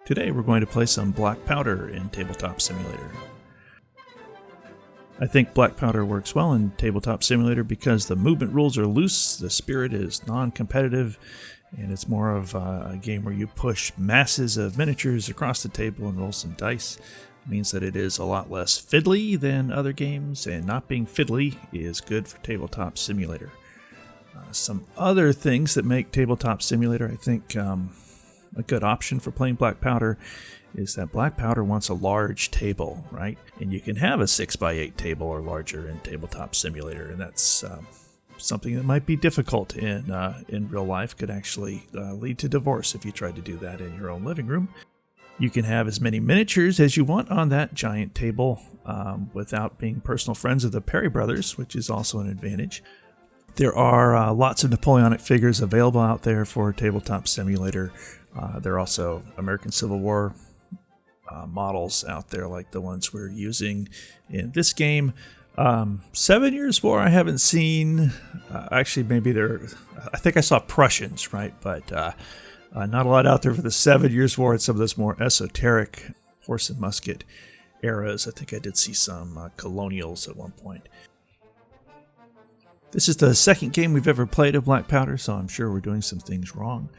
Today we're going to play some Black Powder in Tabletop Simulator. I think Black Powder works well in Tabletop Simulator because the movement rules are loose, the spirit is non-competitive, and it's more of a game where you push masses of miniatures across the table and roll some dice. It means that it is a lot less fiddly than other games, and not being fiddly is good for Tabletop Simulator. Some other things that make Tabletop Simulator, I think, a good option for playing Black Powder is that Black Powder wants a large table, right? And you can have a 6x8 table or larger in Tabletop Simulator, and that's something that might be difficult in real life. Could actually lead to divorce if you tried to do that in your own living room. You can have as many miniatures as you want on that giant table without being personal friends of the Perry brothers, which is also an advantage. There are lots of Napoleonic figures available out there for Tabletop Simulator. There are also American Civil War models out there like the ones we're using in this game. 7 Years War I haven't seen. Actually, maybe I think I saw Prussians, right? But not a lot out there for the 7 Years War and some of those more esoteric horse and musket eras. I think I did see some colonials at one point. This is the second game we've ever played of Black Powder, so I'm sure we're doing some things wrong.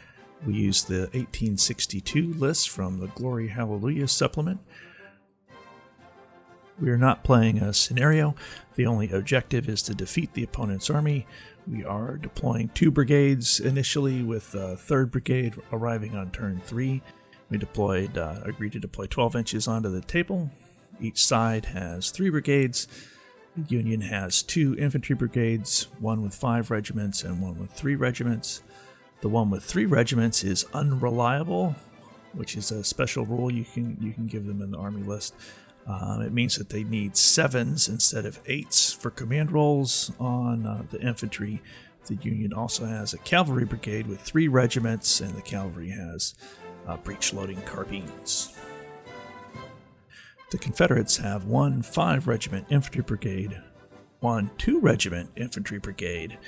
We used the 1862 list from the Glory Hallelujah supplement. We are not playing a scenario. The only objective is to defeat the opponent's army. We are deploying 2 brigades initially, with the 3rd Brigade arriving on turn 3. We agreed to deploy 12 inches onto the table. Each side has 3 brigades. The Union has 2 infantry brigades, one with 5 regiments and one with 3 regiments. The one with 3 regiments is unreliable, which is a special rule you can give them in the army list. It means that they need 7s instead of 8s for command rolls on the infantry. The Union also has a cavalry brigade with 3 regiments, and the cavalry has breech-loading carbines. The Confederates have 1 5-regiment infantry brigade, 1 2-regiment infantry brigade.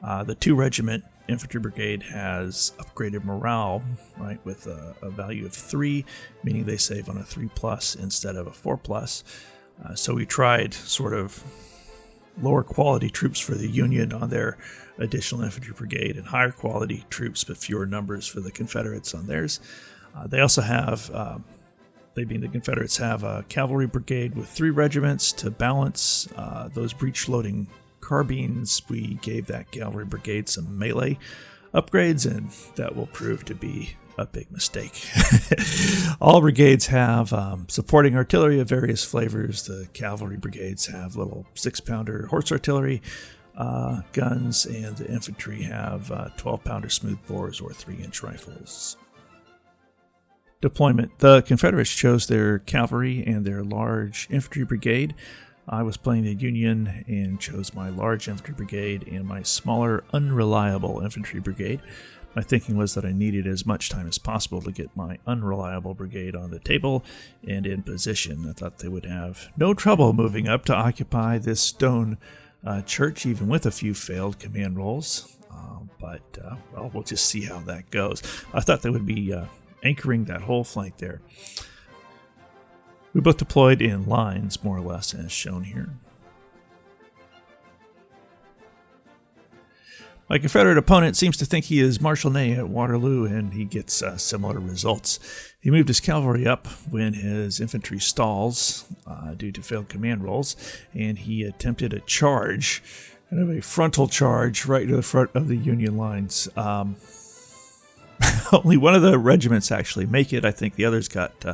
The 2-regiment infantry brigade has upgraded morale, right, with a value of 3, meaning they save on a 3+ instead of a 4+. So we tried sort of lower quality troops for the Union on their additional infantry brigade and higher quality troops but fewer numbers for the Confederates on theirs. They also have, the Confederates have a cavalry brigade with 3 regiments to balance those breech-loading carbines. We gave that cavalry brigade some melee upgrades, and that will prove to be a big mistake. All brigades have supporting artillery of various flavors. The cavalry brigades have little 6-pounder horse artillery guns, and the infantry have 12-pounder smoothbores or 3-inch rifles. Deployment. The Confederates chose their cavalry and their large infantry brigade. I was playing the Union and chose my large infantry brigade and my smaller, unreliable infantry brigade. My thinking was that I needed as much time as possible to get my unreliable brigade on the table and in position. I thought they would have no trouble moving up to occupy this stone church, even with a few failed command rolls. But we'll just see how that goes. I thought they would be anchoring that whole flank there. We both deployed in lines, more or less, as shown here. My Confederate opponent seems to think he is Marshal Ney at Waterloo, and he gets similar results. He moved his cavalry up when his infantry stalls due to failed command rolls, and he attempted a charge, kind of a frontal charge, right to the front of the Union lines. Only one of the regiments actually make it. I think the others got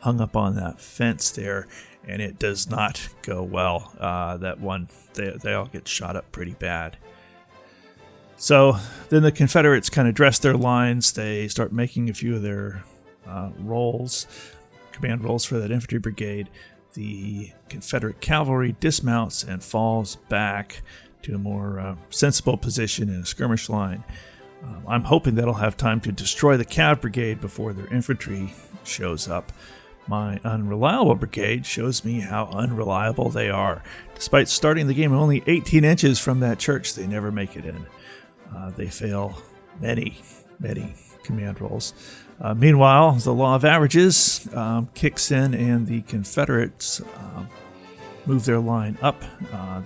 hung up on that fence there, and it does not go well. That one, they all get shot up pretty bad. So then the Confederates kind of dress their lines. They start making a few of their rolls, command rolls for that infantry brigade. The Confederate cavalry dismounts and falls back to a more sensible position in a skirmish line. I'm hoping that'll have time to destroy the Cav brigade before their infantry shows up. My unreliable brigade shows me how unreliable they are. Despite starting the game only 18 inches from that church, they never make it in. They fail many command rolls. Meanwhile, the law of averages kicks in, and the Confederates move their line up.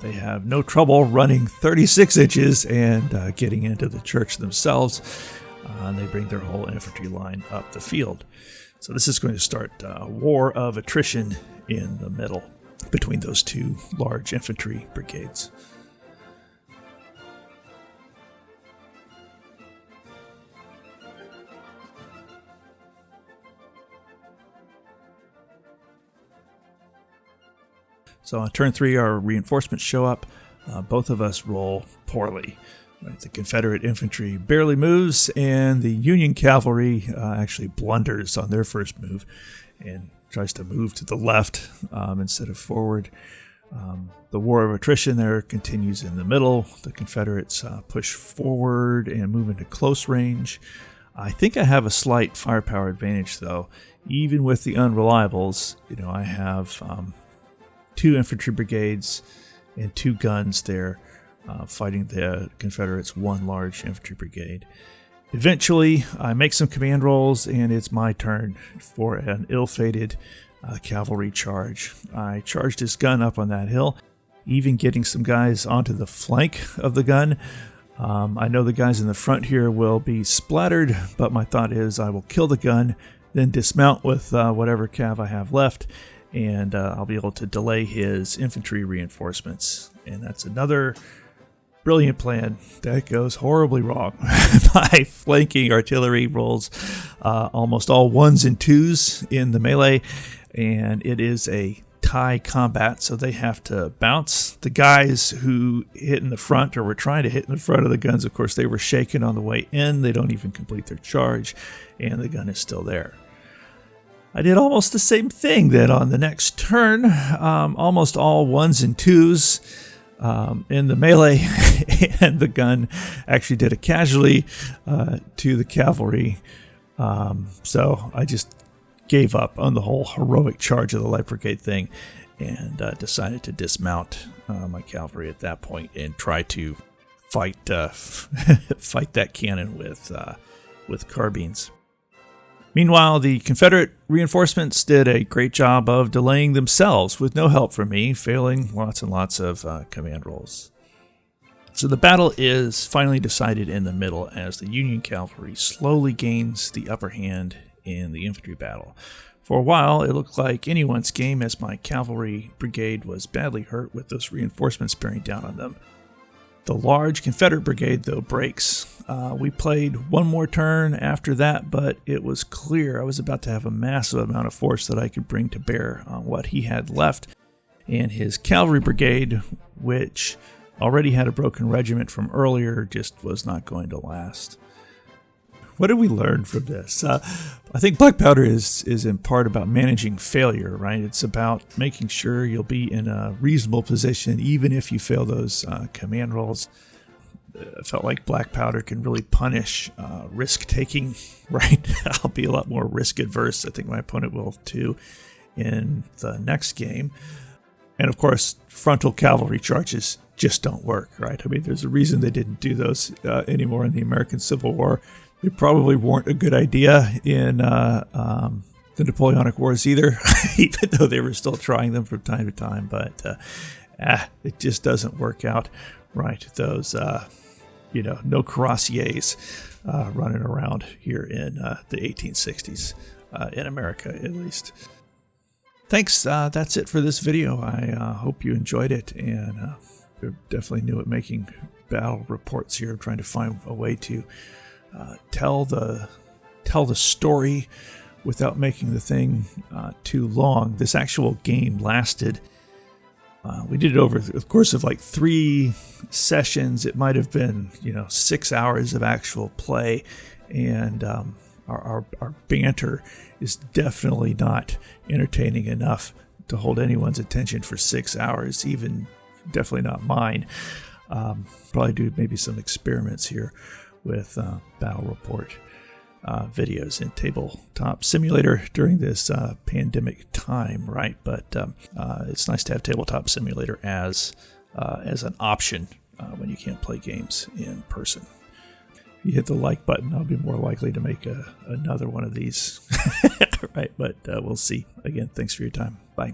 They have no trouble running 36 inches and getting into the church themselves. And they bring their whole infantry line up the field. So this is going to start a war of attrition in the middle between those two large infantry brigades. So on turn 3, our reinforcements show up. Both of us roll poorly. Right? The Confederate infantry barely moves, and the Union cavalry actually blunders on their first move and tries to move to the left instead of forward. The war of attrition there continues in the middle. The Confederates push forward and move into close range. I think I have a slight firepower advantage, though. Even with the unreliables, I have 2 infantry brigades and 2 guns there fighting the Confederates' 1 large infantry brigade. Eventually, I make some command rolls, and it's my turn for an ill-fated cavalry charge. I charged his gun up on that hill, even getting some guys onto the flank of the gun. I know the guys in the front here will be splattered, but my thought is I will kill the gun, then dismount with whatever cav I have left, and I'll be able to delay his infantry reinforcements. And that's another brilliant plan that goes horribly wrong. My flanking artillery rolls almost all 1s and 2s in the melee, and it is a tie combat, so they have to bounce. The guys who hit in the front, or were trying to hit in the front of the guns, of course, they were shaken on the way in. They don't even complete their charge, and the gun is still there. I did almost the same thing then on the next turn. Almost all 1s and 2s in the melee, and the gun actually did a casualty to the cavalry. So I just gave up on the whole heroic charge of the light brigade thing, and decided to dismount my cavalry at that point and try to fight fight that cannon with carbines. Meanwhile, the Confederate reinforcements did a great job of delaying themselves with no help from me, failing lots and lots of command rolls. So the battle is finally decided in the middle as the Union cavalry slowly gains the upper hand in the infantry battle. For a while, it looked like anyone's game as my cavalry brigade was badly hurt with those reinforcements bearing down on them. The large Confederate brigade, though, breaks. We played one more turn after that, but it was clear I was about to have a massive amount of force that I could bring to bear on what he had left. And his cavalry brigade, which already had a broken regiment from earlier, just was not going to last. What did we learn from this? I think Black Powder is in part about managing failure, right? It's about making sure you'll be in a reasonable position even if you fail those command rolls. I felt like Black Powder can really punish risk-taking, right? I'll be a lot more risk-adverse. I think my opponent will too in the next game. And of course, frontal cavalry charges just don't work, right? I mean, there's a reason they didn't do those anymore in the American Civil War. They probably weren't a good idea in the Napoleonic Wars either, even though they were still trying them from time to time. But it just doesn't work out, right? Those, no cuirassiers running around here in the 1860s, in America at least. Thanks. That's it for this video. I hope you enjoyed it, and you're definitely new at making battle reports here. I'm trying to find a way to tell the story without making the thing too long. This actual game lasted. We did it over the course of like 3 sessions. It might have been 6 hours of actual play, and our banter is definitely not entertaining enough to hold anyone's attention for 6 hours. Even definitely not mine. Probably do maybe some experiments here with battle report videos in Tabletop Simulator during this pandemic time, right? But it's nice to have Tabletop Simulator as an option when you can't play games in person. you hit the like button, I'll be more likely to make another one of these. Right, but we'll see. Again, thanks for your time. Bye.